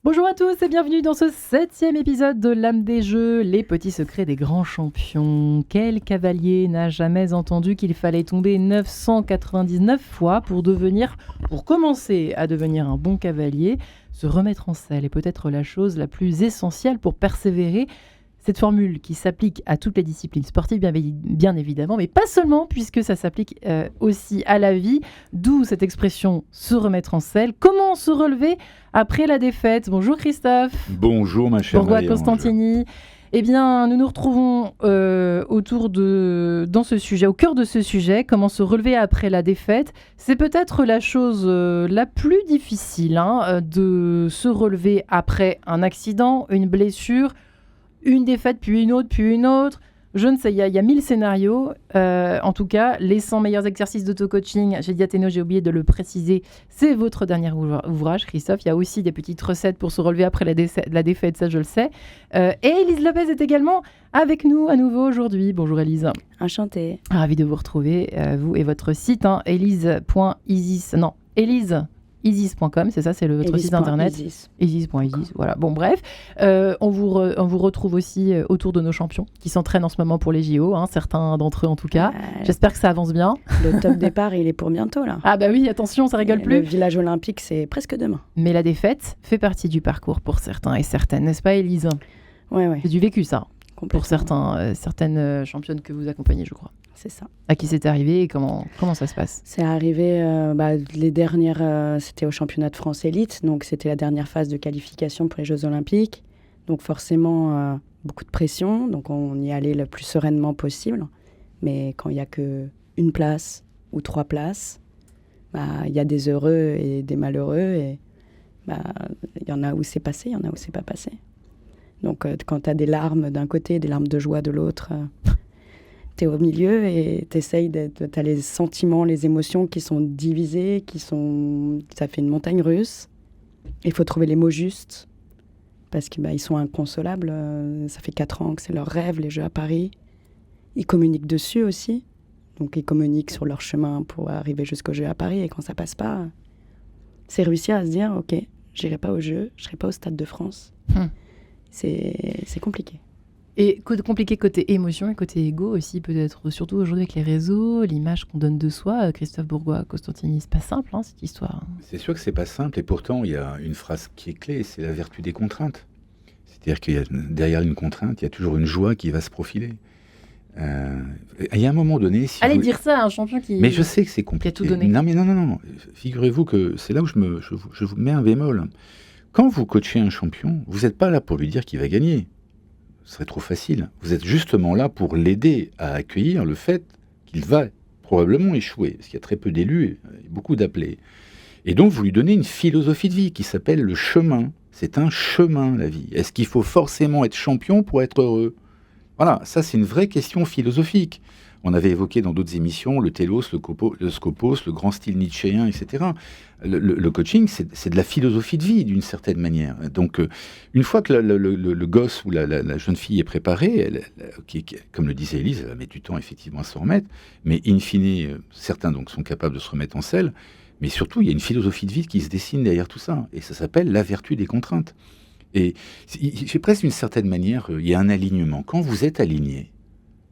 Bonjour à tous et bienvenue dans ce 7e épisode de l'âme des jeux, les petits secrets des grands champions. Quel cavalier n'a jamais entendu qu'il fallait tomber 999 fois pour commencer à devenir un bon cavalier? Se remettre en selle est peut-être la chose la plus essentielle pour persévérer. Cette formule qui s'applique à toutes les disciplines sportives, bien évidemment, mais pas seulement, puisque ça s'applique aussi à la vie, d'où cette expression « se remettre en selle ». Comment se relever après la défaite? Bonjour Christophe. Bonjour ma chère Bourgois Marie-Ange. Constantini. Eh bien, nous nous retrouvons au cœur de ce sujet, comment se relever après la défaite. C'est peut-être la chose la plus difficile de se relever après un accident, une blessure, une défaite, puis une autre. Je ne sais, il y a 1000 scénarios. En tout cas, les 100 meilleurs exercices d'auto-coaching, j'ai dit Athéno, j'ai oublié de le préciser, c'est votre dernier ouvrage, Christophe. Il y a aussi des petites recettes pour se relever après la défaite, ça je le sais. Et Élise Lopez est également avec nous à nouveau aujourd'hui. Bonjour Élise. Enchantée. Ravie de vous retrouver, vous et votre site, Élise.isis. Non, Élise. Isis.com, c'est ça, c'est votre site internet. Isis.isis, voilà. Bon, bref, on vous retrouve aussi autour de nos champions qui s'entraînent en ce moment pour les JO, certains d'entre eux en tout cas. J'espère que ça avance bien. Le top départ, il est pour bientôt là. Ah bah oui, attention, ça rigole plus. Le village olympique, c'est presque demain. Mais la défaite fait partie du parcours pour certains et certaines, n'est-ce pas, Élise? Ouais. C'est du vécu, ça, pour certaines championnes que vous accompagnez, je crois. C'est ça. À qui c'est arrivé et comment ça se passe? C'est arrivé, les dernières, c'était au championnat de France élite, donc c'était la dernière phase de qualification pour les Jeux olympiques. Donc forcément, beaucoup de pression, donc on y allait le plus sereinement possible. Mais quand il n'y a qu'une place ou 3 places, il y a des heureux et des malheureux, et il y en a où c'est passé, il y en a où c'est pas passé. Donc quand tu as des larmes d'un côté, des larmes de joie de l'autre... T'es au milieu et t'essayes t'as les sentiments, les émotions qui sont divisées, ça fait une montagne russe. Il faut trouver les mots justes parce qu'ils sont inconsolables. Ça fait 4 ans que c'est leur rêve, les Jeux à Paris. Ils communiquent dessus aussi. Donc ils communiquent sur leur chemin pour arriver jusqu'aux Jeux à Paris. Et quand ça passe pas, c'est réussir à se dire, ok, j'irai pas aux Jeux, je serai pas au Stade de France. C'est compliqué. Et compliqué côté émotion et côté ego aussi, peut-être, surtout aujourd'hui avec les réseaux, l'image qu'on donne de soi. Christophe Bourgois, Constantini, c'est pas simple cette histoire. C'est sûr que c'est pas simple, et pourtant il y a une phrase qui est clé, c'est la vertu des contraintes. C'est-à-dire qu'il y a derrière une contrainte, il y a toujours une joie qui va se profiler. Il y a un moment donné... Allez dire ça à un champion qui... Mais je sais que c'est compliqué. Qui a tout donné. Non. Figurez-vous que c'est là où je vous mets un bémol. Quand vous coachez un champion, vous n'êtes pas là pour lui dire qu'il va gagner. Ce serait trop facile. Vous êtes justement là pour l'aider à accueillir le fait qu'il va probablement échouer, parce qu'il y a très peu d'élus et beaucoup d'appelés. Et donc, vous lui donnez une philosophie de vie qui s'appelle le chemin. C'est un chemin, la vie. Est-ce qu'il faut forcément être champion pour être heureux? Voilà, ça c'est une vraie question philosophique. On avait évoqué dans d'autres émissions le télos, le scopos, le grand style nietzschéen, etc. Le coaching, c'est de la philosophie de vie, d'une certaine manière. Donc, une fois que le gosse ou la jeune fille est préparée, comme le disait Élise, elle va mettre du temps effectivement à se remettre, mais in fine, certains donc sont capables de se remettre en selle, mais surtout, il y a une philosophie de vie qui se dessine derrière tout ça, et ça s'appelle la vertu des contraintes. Et j'ai presque d'une certaine manière, il y a un alignement. Quand vous êtes aligné,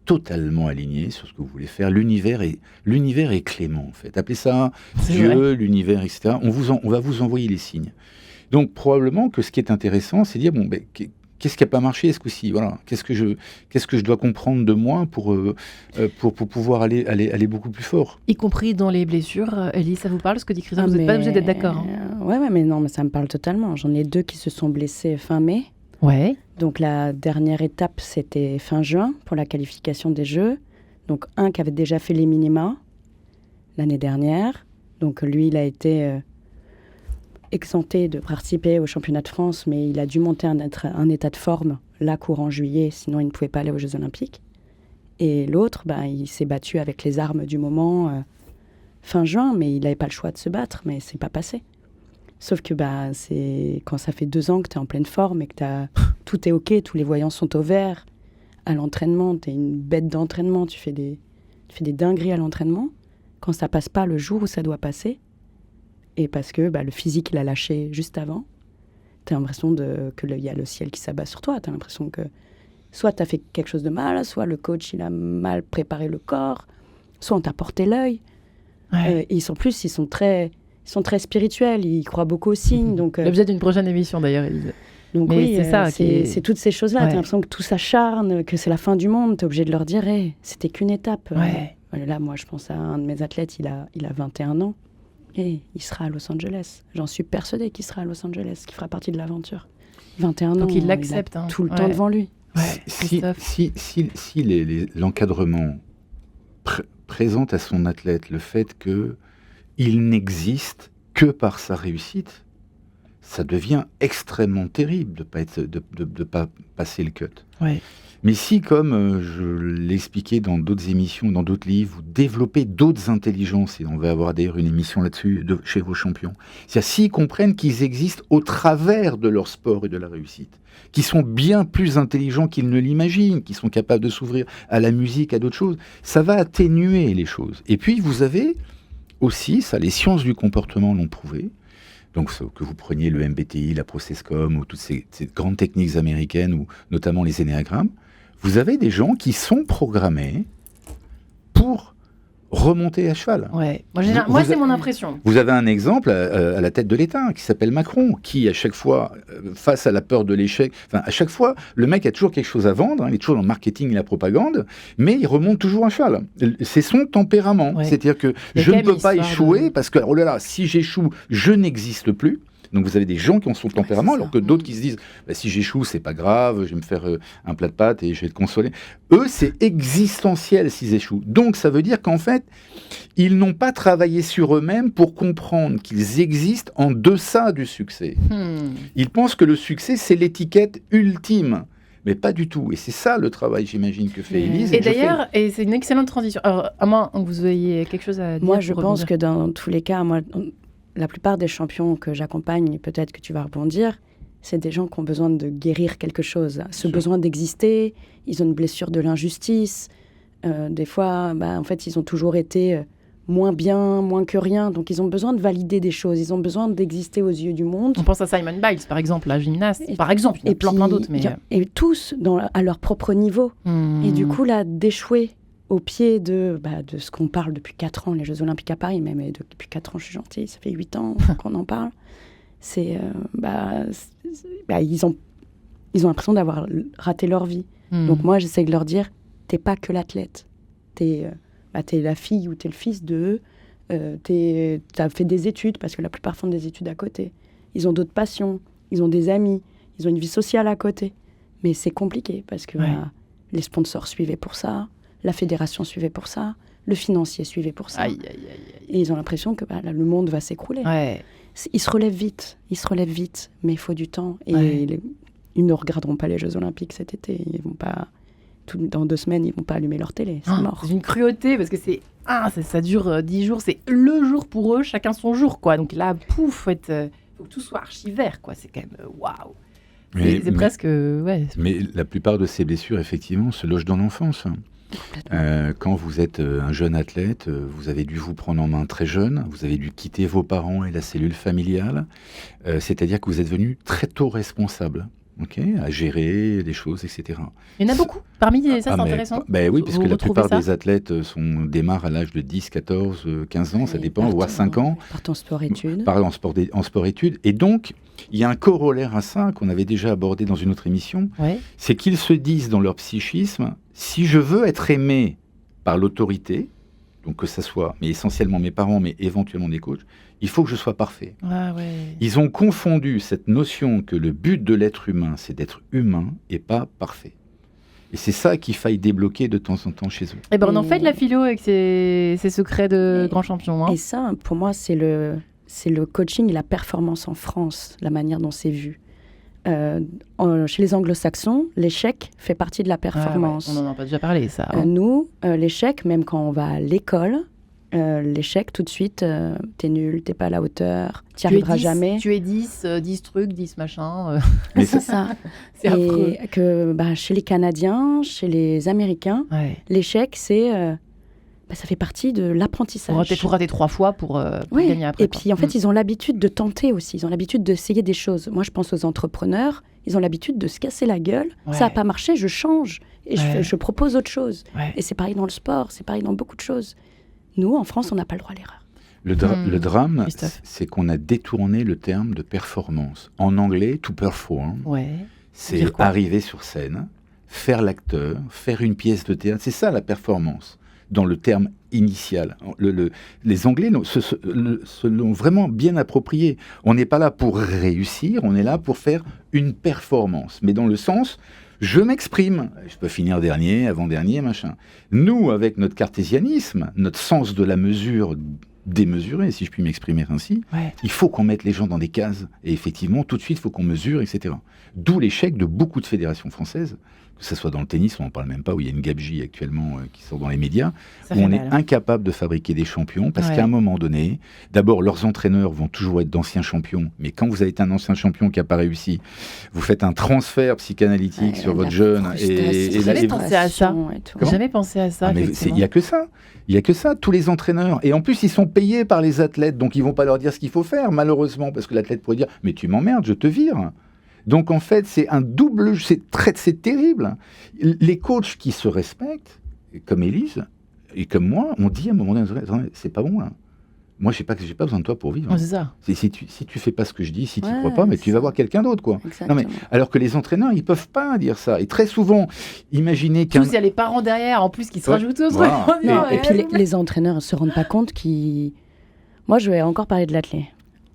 totalement aligné sur ce que vous voulez faire, l'univers est clément en fait. Appelez ça Dieu, l'univers, etc. On va vous envoyer les signes. Donc probablement que ce qui est intéressant, c'est de dire qu'est-ce qui n'a pas marché ce coup-ci, voilà. Qu'est-ce que je dois comprendre de moi pour pouvoir aller beaucoup plus fort. Y compris dans les blessures. Élise, ça vous parle ce que dit Christophe? Vous n'êtes pas obligé d'être d'accord. Ouais, mais non, mais ça me parle totalement. J'en ai 2 qui se sont blessés fin mai. Ouais. Donc la dernière étape, c'était fin juin pour la qualification des Jeux. Donc un qui avait déjà fait les minima l'année dernière. Donc lui, il a été exempté de participer au championnat de France, mais il a dû monter un état de forme là courant juillet, sinon il ne pouvait pas aller aux Jeux olympiques. Et l'autre, il s'est battu avec les armes du moment fin juin, mais il n'avait pas le choix de se battre, mais c'est pas passé. Sauf que c'est quand ça fait 2 ans que tu es en pleine forme et que tout est OK, tous les voyants sont au vert. À l'entraînement, tu es une bête d'entraînement, tu fais des dingueries à l'entraînement. Quand ça passe pas le jour où ça doit passer, et parce que le physique, il a lâché juste avant, tu as l'impression qu'il y a le ciel qui s'abat sur toi. Tu as l'impression que soit tu as fait quelque chose de mal, soit le coach il a mal préparé le corps, soit on t'a porté l'œil. Ouais. Ils sont très spirituels, ils croient beaucoup aux signes. Donc, L'objet d'une prochaine émission d'ailleurs, Élise. donc Mais oui, c'est ça c'est toutes ces choses-là. Ouais. Tu as l'impression que tout s'acharne, que c'est la fin du monde. Tu es obligé de leur dire, hey, c'était qu'une étape. Ouais. Là, moi, je pense à un de mes athlètes, il a 21 ans. Et il sera à Los Angeles. J'en suis persuadée qu'il sera à Los Angeles, qu'il fera partie de l'aventure. 21 ans, Donc il l'accepte. a hein. tout le temps devant lui. Ouais, Si Christophe. l'encadrement présente à son athlète le fait qu'il n'existe que par sa réussite, ça devient extrêmement terrible de pas passer le cut. Ouais. Mais si, comme je l'ai expliqué dans d'autres émissions, dans d'autres livres, vous développez d'autres intelligences, et on va avoir d'ailleurs une émission là-dessus chez vos champions, c'est-à-dire s'ils comprennent qu'ils existent au travers de leur sport et de la réussite, qui sont bien plus intelligents qu'ils ne l'imaginent, qui sont capables de s'ouvrir à la musique, à d'autres choses, ça va atténuer les choses. Et puis vous avez aussi, ça les sciences du comportement l'ont prouvé, donc que vous preniez le MBTI, la Processcom, ou toutes ces grandes techniques américaines, ou notamment les énéagrammes, vous avez des gens qui sont programmés pour remonter à cheval. Ouais. Vous- Moi, vous c'est a- mon impression. Vous avez un exemple à la tête de l'État qui s'appelle Macron, qui à chaque fois, face à la peur de l'échec, enfin à chaque fois, le mec a toujours quelque chose à vendre, hein, il est toujours dans le marketing et la propagande, mais il remonte toujours à cheval. C'est son tempérament. Ouais. C'est-à-dire que Il y a je quand ne peux même pas l'histoire échouer de- parce que, oh là là, si j'échoue, je n'existe plus. Donc vous avez des gens qui ont son tempérament, c'est alors ça. que d'autres qui se disent bah, si j'échoue, c'est pas grave, je vais me faire un plat de pâtes et je vais te consoler. Eux, c'est existentiel s'ils échouent. Donc ça veut dire qu'en fait, ils n'ont pas travaillé sur eux-mêmes pour comprendre qu'ils existent en deçà du succès. Ils pensent que le succès, c'est l'étiquette ultime. Mais pas du tout. Et c'est ça le travail, j'imagine, que fait Élise. Et que je fais. d'ailleurs, et c'est une excellente transition. Alors, à moins que vous ayez quelque chose à dire. Moi, je pour pense rebondir. que dans tous les cas, la plupart des champions que j'accompagne, peut-être que tu vas rebondir, c'est des gens qui ont besoin de guérir quelque chose. Ce sûr. besoin d'exister, ils ont une blessure de l'injustice. Des fois, en fait, ils ont toujours été moins bien, moins que rien. Donc, ils ont besoin de valider des choses. Ils ont besoin d'exister aux yeux du monde. On pense à Simone Biles, par exemple, la gymnaste. Par exemple, il y en a plein puis, d'autres. Mais... et tous à leur propre niveau. Et du coup, là, d'échouer au pied de ce qu'on parle depuis 4 ans, les Jeux Olympiques à Paris, même depuis 4 ans, je suis gentille, ça fait 8 ans qu'on en parle, ils ont l'impression d'avoir raté leur vie. Donc moi, j'essaie de leur dire, t'es pas que l'athlète, t'es la fille ou t'es le fils d'eux, t'as fait des études, parce que la plupart font des études à côté. Ils ont d'autres passions, ils ont des amis, ils ont une vie sociale à côté. Mais c'est compliqué, parce que les sponsors suivaient pour ça, la fédération suivait pour ça, le financier suivait pour ça. Aïe, aïe, aïe, aïe. Et ils ont l'impression que là, le monde va s'écrouler. Ouais. Ils se relèvent vite, mais il faut du temps. Et ils ne regarderont pas les Jeux Olympiques cet été. Ils vont pas, dans 2 semaines, ils vont pas allumer leur télé. C'est mort. C'est une cruauté, parce que ça dure 10 jours, c'est le jour pour eux, chacun son jour, quoi. Donc là, pouf, faut que tout soit archivaire, quoi. C'est quand même waouh. C'est presque... ouais. Mais la plupart de ces blessures, effectivement, se logent dans l'enfance. Quand vous êtes un jeune athlète, vous avez dû vous prendre en main très jeune, vous avez dû quitter vos parents et la cellule familiale, c'est-à-dire que vous êtes devenu très tôt responsable, à gérer les choses, etc. Il y en a beaucoup. Parmi ça, c'est intéressant. Oui, parce Vous que la retrouvez plupart ça des athlètes démarrent à l'âge de 10, 14, 15 ans, ça dépend, voire 5 ans. Partent en sport-études. En sport-études. Et donc, il y a un corollaire à ça qu'on avait déjà abordé dans une autre émission, c'est qu'ils se disent dans leur psychisme, si je veux être aimé par l'autorité, donc que ça soit, mais essentiellement mes parents, mais éventuellement des coachs, il faut que je sois parfait. Ils ont confondu cette notion que le but de l'être humain, c'est d'être humain et pas parfait. Et c'est ça qu'il faille débloquer de temps en temps chez eux. Et on en fait de la philo avec ces secrets de grands champions. Et ça, pour moi, c'est le coaching et la performance en France, la manière dont c'est vu. Chez les anglo-saxons, l'échec fait partie de la performance. On en a pas déjà parlé, ça. Nous, l'échec, même quand on va à l'école, l'échec, tout de suite, t'es nul, t'es pas à la hauteur, t'y arriveras jamais. Tu es 10 trucs, 10 machins. Mais c'est ça. C'est affreux. Et que chez les Canadiens, chez les Américains, l'échec, c'est ça fait partie de l'apprentissage. Il faut rater 3 fois pour Oui, gagner après. et puis en fait, ils ont l'habitude de tenter aussi. Ils ont l'habitude d'essayer des choses. Moi, je pense aux entrepreneurs. Ils ont l'habitude de se casser la gueule. Ouais. Ça n'a pas marché, je change. Et je propose autre chose. Ouais. Et c'est pareil dans le sport, c'est pareil dans beaucoup de choses. Nous, en France, on n'a pas le droit à l'erreur. Le drame, Christophe. c'est qu'on a détourné le terme de performance. En anglais, to perform, Ouais. c'est Dire quoi ? arriver sur scène, faire l'acteur, faire une pièce de théâtre. C'est ça la performance, dans le terme initial. Les Anglais se l'ont vraiment bien approprié. On n'est pas là pour réussir, on est là pour faire une performance. Mais dans le sens, je m'exprime, je peux finir dernier, avant-dernier, machin. Nous, avec notre cartésianisme, notre sens de la mesure démesuré, si je puis m'exprimer ainsi, il faut qu'on mette les gens dans des cases. Et effectivement, tout de suite, il faut qu'on mesure, etc. D'où l'échec de beaucoup de fédérations françaises, que ce soit dans le tennis, on n'en parle même pas, où il y a une gabegie actuellement qui sort dans les médias, où on est incapable de fabriquer des champions, parce qu'à un moment donné, d'abord, leurs entraîneurs vont toujours être d'anciens champions, mais quand vous avez été un ancien champion qui n'a pas réussi, vous faites un transfert psychanalytique sur votre jeune. J'ai jamais pensé à ça. J'ai jamais pensé à ça. Il n'y a que ça. Il n'y a que ça, tous les entraîneurs. Et en plus, ils sont payés par les athlètes, donc ils ne vont pas leur dire ce qu'il faut faire, malheureusement, parce que l'athlète pourrait dire « mais tu m'emmerdes, je te vire ». Donc en fait, c'est un double, c'est terrible. Les coachs qui se respectent, comme Élise, et comme moi, on dit à un moment donné, c'est pas bon là. Moi, j'ai pas besoin de toi pour vivre. Oh, c'est ça. Si tu fais pas ce que je dis, si tu crois pas, mais tu vas voir quelqu'un d'autre, quoi. Non, mais, alors que les entraîneurs, ils peuvent pas dire ça. Et très souvent, imaginez qu'un... Plus il y a les parents derrière, en plus, qui se rajoutent aux trucs. Et puis les entraîneurs ne se rendent pas compte qu'ils... Moi, je vais encore parler de l'athlète.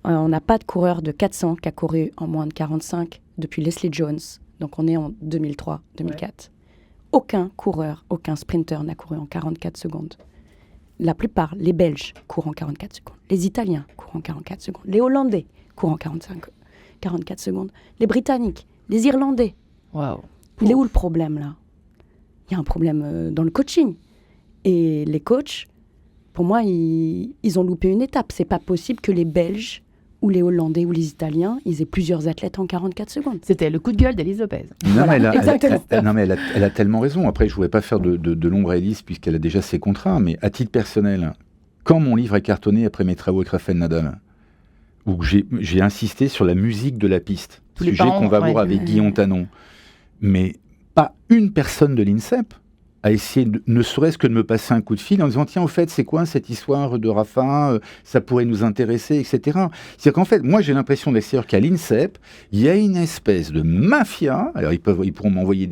On n'a pas de coureur de 400 qui a couru en moins de 45 depuis Leslie Jones. Donc, on est en 2003, 2004. Aucun coureur, aucun sprinter n'a couru en 44 secondes. La plupart, les Belges courent en 44 secondes. Les Italiens courent en 44 secondes. Les Hollandais courent en 44 secondes. Les Britanniques, les Irlandais. Waouh. Il est où le problème, là ? Il y a un problème dans le coaching. Et les coachs, pour moi, ils ont loupé une étape. C'est pas possible que les Belges ou les Hollandais ou les Italiens, ils aient plusieurs athlètes en 44 secondes. C'était le coup de gueule d'Élise Lopez. Non, mais elle a tellement raison. Après, je ne voudrais pas faire de l'ombre à Élise, puisqu'elle a déjà ses contrats, mais à titre personnel, quand mon livre est cartonné après mes travaux avec Raphaël Nadal, où j'ai insisté sur la musique de la piste, sujet qu'on va voir avec Guillaume Tanon, mais pas une personne de l'INSEP à essayer, ne serait-ce que de me passer un coup de fil en disant, tiens, au fait, c'est quoi cette histoire de Rafa, ça pourrait nous intéresser, etc. C'est-à-dire qu'en fait, moi, j'ai l'impression de l'extérieur qu'à l'INSEP, il y a une espèce de mafia, alors ils pourront m'envoyer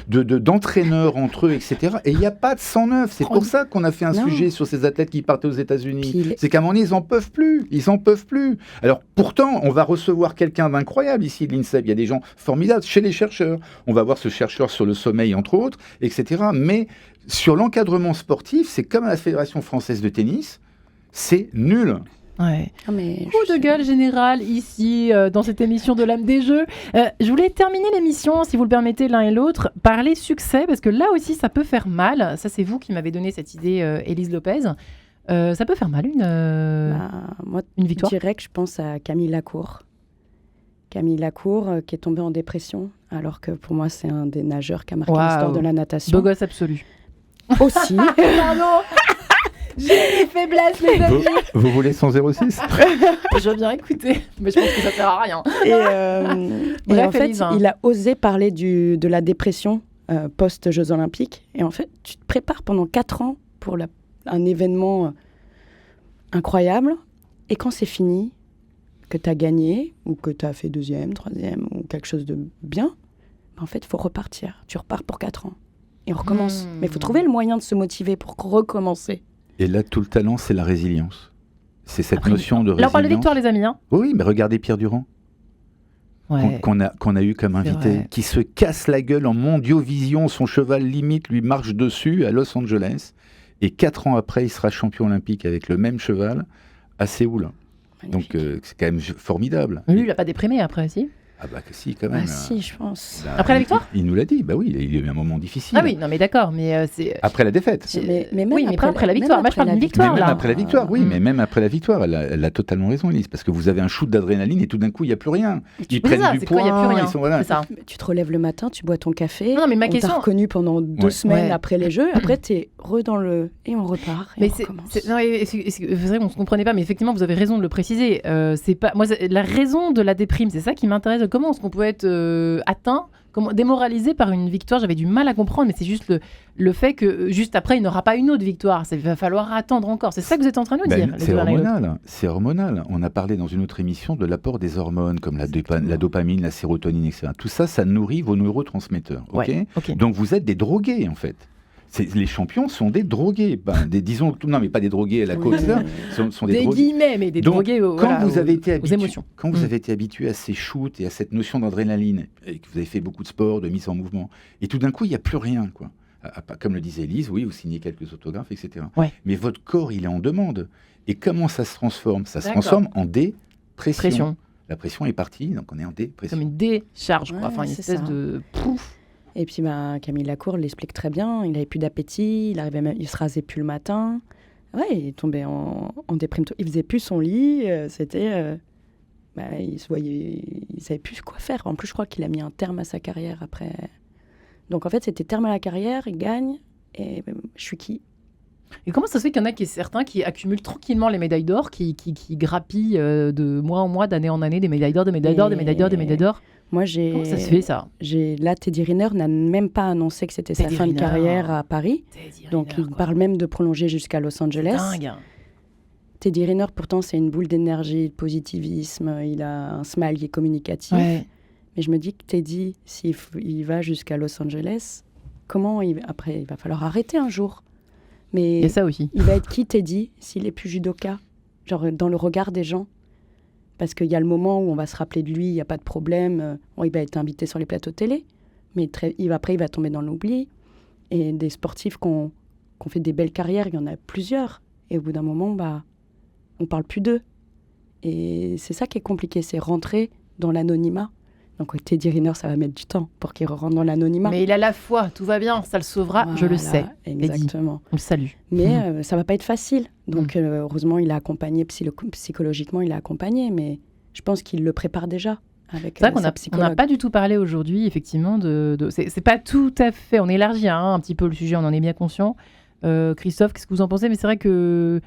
d'entraîneurs entre eux, etc. Et il n'y a pas de sang neuf. C'est pour ça qu'on a fait un sujet sur ces athlètes qui partent aux États-Unis. C'est qu'à un moment donné, ils n'en peuvent plus. Ils n'en peuvent plus. Alors, pourtant, on va recevoir quelqu'un d'incroyable ici, de l'INSEP. Il y a des gens formidables chez les chercheurs. On va voir ce chercheur sur le sommeil, entre autres, etc. Mais sur l'encadrement sportif, c'est comme à la Fédération française de tennis, c'est nul. Ouais. Coup de gueule général ici dans cette émission de l'âme des jeux. Je voulais terminer l'émission, si vous le permettez l'un et l'autre, par les succès, parce que là aussi ça peut faire mal. Ça c'est vous qui m'avez donné cette idée, Élise Lopez. Ça peut faire mal une victoire. Je dirais que je pense à Camille Lacour. Camille Lacour qui est tombée en dépression, alors que pour moi c'est un des nageurs qui a marqué l'histoire de la natation. Beau gosse absolu. Aussi. Pardon. J'ai des faiblesses, les amis. Vous voulez 106 Je veux bien écouter, mais je pense que ça sert à rien. Et en fait, il a osé parler de la dépression post-Jeux Olympiques. Et en fait, tu te prépares pendant 4 ans pour un événement incroyable. Et quand c'est fini, que tu as gagné, ou que tu as fait 2e, 3e, ou quelque chose de bien, en fait, il faut repartir. Tu repars pour 4 ans. Et on recommence. Mais il faut trouver le moyen de se motiver pour recommencer. Et là, tout le talent, c'est la résilience. C'est cette notion de résilience. Là, on parle de victoire, les amis. Hein. Oui, mais regardez Pierre Durand, qu'on a eu comme invité, qui se casse la gueule en mondiovision. Son cheval, limite, lui marche dessus à Los Angeles. Et 4 ans après, il sera champion olympique avec le même cheval à Séoul. Magnifique. Donc, c'est quand même formidable. Lui, il n'a pas déprimé après aussi. Ah bah que si, quand même. Ah si, je pense. Bah, Après la victoire ? il nous l'a dit, bah oui, il y a eu un moment difficile. Ah oui, non mais d'accord, mais c'est... Après la défaite. Mais même oui, mais pas après la même victoire. Moi, je après parle d'une la victoire, Mais même là. après la victoire, oui, Mm. mais même après la victoire, elle a totalement raison, Élise, parce que vous avez un shoot d'adrénaline et tout d'un coup, il n'y a plus rien. Ils C'est prennent ça, du c'est quoi, il y a poids, plus rien. ils sont voilà. C'est ça. Tu te relèves le matin, tu bois ton café. Non, mais ma on question- t'a reconnu pendant 2 Ouais. semaines Ouais. après les Jeux. Après, t'es dans le... Et on repart, et Mais on c'est recommence. non, c'est vrai qu'on se comprenait pas, mais effectivement, vous avez raison de le préciser. C'est pas moi, la raison de la déprime, c'est ça qui m'intéresse. Comment est-ce qu'on peut être atteint, démoralisé par une victoire ? J'avais du mal à comprendre, mais c'est juste le fait que juste après, il n'aura pas une autre victoire. Il va falloir attendre encore. C'est ça que vous êtes en train de nous dire. les C'est deux l'un et l'autre. hormonal, c'est hormonal. On a parlé dans une autre émission de l'apport des hormones comme la dopamine, la sérotonine, etc. Tout ça, ça nourrit vos neurotransmetteurs. Ok. Ouais, ok. Donc vous êtes des drogués en fait. Les champions sont des drogués, disons, non mais pas des drogués à la côte, Oui, là, mais- sont des Des drogués. guillemets, mais des Donc, drogués Quand vous avez été aux émotions. Quand vous avez été habitué à ces shoots et à cette notion d'adrénaline, et que vous avez fait beaucoup de sport, de mise en mouvement, et tout d'un coup, il n'y a plus rien, quoi. Comme le disait Élise, oui, vous signez quelques autographes, etc. Ouais. Mais votre corps, il est en demande. Et comment ça se transforme ? Ça se D'accord. transforme en dépression. Pression, La pression est partie, donc on est en dépression. comme une décharge, quoi. Ouais, Enfin, une c'est espèce ça. de pouf. Et puis Camille Lacour l'explique très bien. Il n'avait plus d'appétit, il se rasait plus le matin. Ouais, il tombait en déprime. Il faisait plus son lit. C'était, il se voyait, il savait plus quoi faire. En plus, je crois qu'il a mis un terme à sa carrière après. Donc en fait, c'était terme à la carrière. Il gagne. Et je suis qui ? Et comment ça se fait qu'il y en a certains qui accumulent tranquillement les médailles d'or, qui grappillent de mois en mois, d'année en année, des médailles d'or, des médailles d'or, des médailles d'or, des médailles d'or ? Moi, Comment ça se fait, ça ? Là, Teddy Riner n'a même pas annoncé que c'était sa Teddy fin de Riner. carrière à Paris. Teddy Donc, Riner, il quoi. parle même de prolonger jusqu'à Los Angeles. Dingue. Teddy Riner, pourtant, c'est une boule d'énergie, de positivisme. Il a un smile qui est communicatif. Ouais. Mais je me dis que Teddy, s'il va jusqu'à Los Angeles, après, il va falloir arrêter un jour. Mais Il y a ça aussi. il va être qui, Teddy, s'il est plus judoka ? Genre, dans le regard des gens. Parce qu'il y a le moment où on va se rappeler de lui, il n'y a pas de problème. Il va être invité sur les plateaux télé. Mais après, il va tomber dans l'oubli. Et des sportifs qui ont fait des belles carrières, il y en a plusieurs. Et au bout d'un moment, on ne parle plus d'eux. Et c'est ça qui est compliqué, c'est rentrer dans l'anonymat. Donc Teddy Riner, ça va mettre du temps pour qu'il rentre dans l'anonymat. Mais il a la foi, tout va bien, ça le sauvera, je le Voilà, sais. Exactement. On le salue. Mais ça va pas être facile. Donc heureusement, il a accompagné psychologiquement, il a accompagné. Mais je pense qu'il le prépare déjà avec C'est vrai qu'on sa on psychologue. n'a pas du tout parlé aujourd'hui, effectivement, c'est pas tout à fait... On élargit un petit peu le sujet, on en est bien conscient. Christophe, qu'est-ce que vous en pensez ? Mais c'est vrai que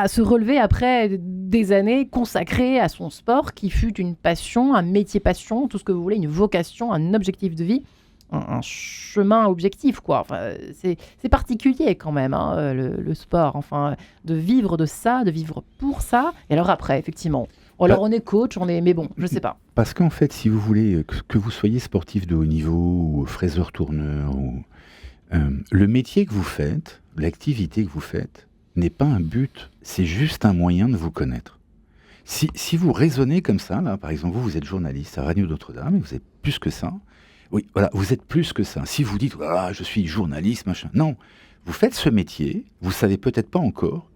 se relever après des années consacrées à son sport, qui fut une passion, un métier passion, tout ce que vous voulez, une vocation, un objectif de vie, un chemin objectif, quoi. Enfin, c'est particulier quand même, hein, le sport. Enfin, de vivre de ça, de vivre pour ça. Et alors après, effectivement... Alors on est coach, mais bon, je sais pas. Parce qu'en fait, si vous voulez, que vous soyez sportif de haut niveau ou fraiseur-tourneur, le métier que vous faites, l'activité que vous faites, n'est pas un but, c'est juste un moyen de vous connaître. Si vous raisonnez comme ça, là, par exemple, vous êtes journaliste à Radio Notre-Dame, et vous êtes plus que ça. Oui, voilà, vous êtes plus que ça. Si vous dites, je suis journaliste, machin. Non, vous faites ce métier, vous savez peut-être pas encore,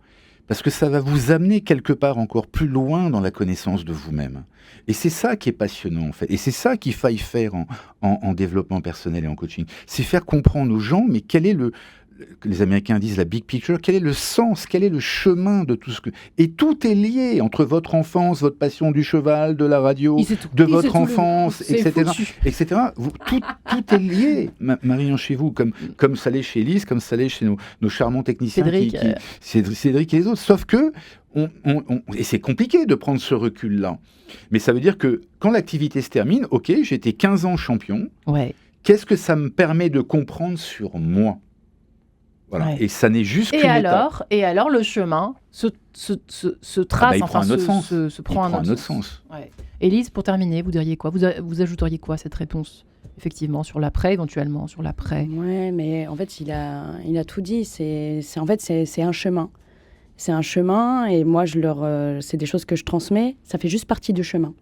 parce que ça va vous amener quelque part encore plus loin dans la connaissance de vous-même. Et c'est ça qui est passionnant, en fait. Et c'est ça qu'il faille faire en développement personnel et en coaching. C'est faire comprendre aux gens, mais quel est les Américains disent la big picture, quel est le sens, quel est le chemin de tout ce que... Et tout est lié entre votre enfance, votre passion du cheval, de la radio, de votre enfance, etc. etc. Tout est lié, Marie-Ange, chez vous, comme ça l'est chez Élise, comme ça l'est chez nos charmants techniciens, Cédric et les autres. Sauf que, et c'est compliqué de prendre ce recul-là. Mais ça veut dire que quand l'activité se termine, ok, j'ai été 15 ans champion, qu'est-ce que ça me permet de comprendre sur moi ? Voilà. Ouais. Et ça n'est juste qu'une étape. Et alors, le chemin se trace, il prend un autre sens. Se prend un autre sens. Ouais. Élise, pour terminer, vous diriez quoi ? Vous ajouteriez quoi à cette réponse ? Effectivement, sur l'après, éventuellement, sur l'après. Ouais, mais en fait, il a tout dit. C'est un chemin. C'est un chemin, et moi, c'est des choses que je transmets. Ça fait juste partie du chemin.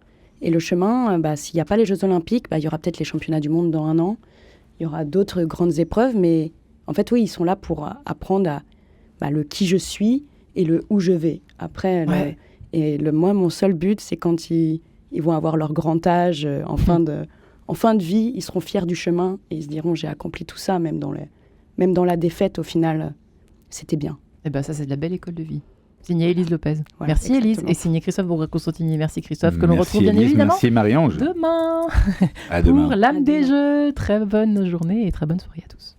Et le chemin, s'il n'y a pas les Jeux Olympiques, il y aura peut-être les Championnats du Monde dans 1 an. Il y aura d'autres grandes épreuves, mais... En fait, oui, ils sont là pour apprendre le qui je suis et le où je vais. Après, moi, mon seul but, c'est quand ils ils vont avoir leur grand âge en fin de vie, ils seront fiers du chemin et ils se diront j'ai accompli tout ça, même dans la défaite, au final, c'était bien. Et ça, c'est de la belle école de vie. Signé Élise Lopez. Voilà, Merci exactement. Élise. Et signé Christophe Bourg-Constantini. Merci Christophe, que l'on Merci, retrouve bien Élise, évidemment Merci Marie-Ange. demain À pour demain. l'âme À des demain. jeux. Très bonne journée et très bonne soirée à tous.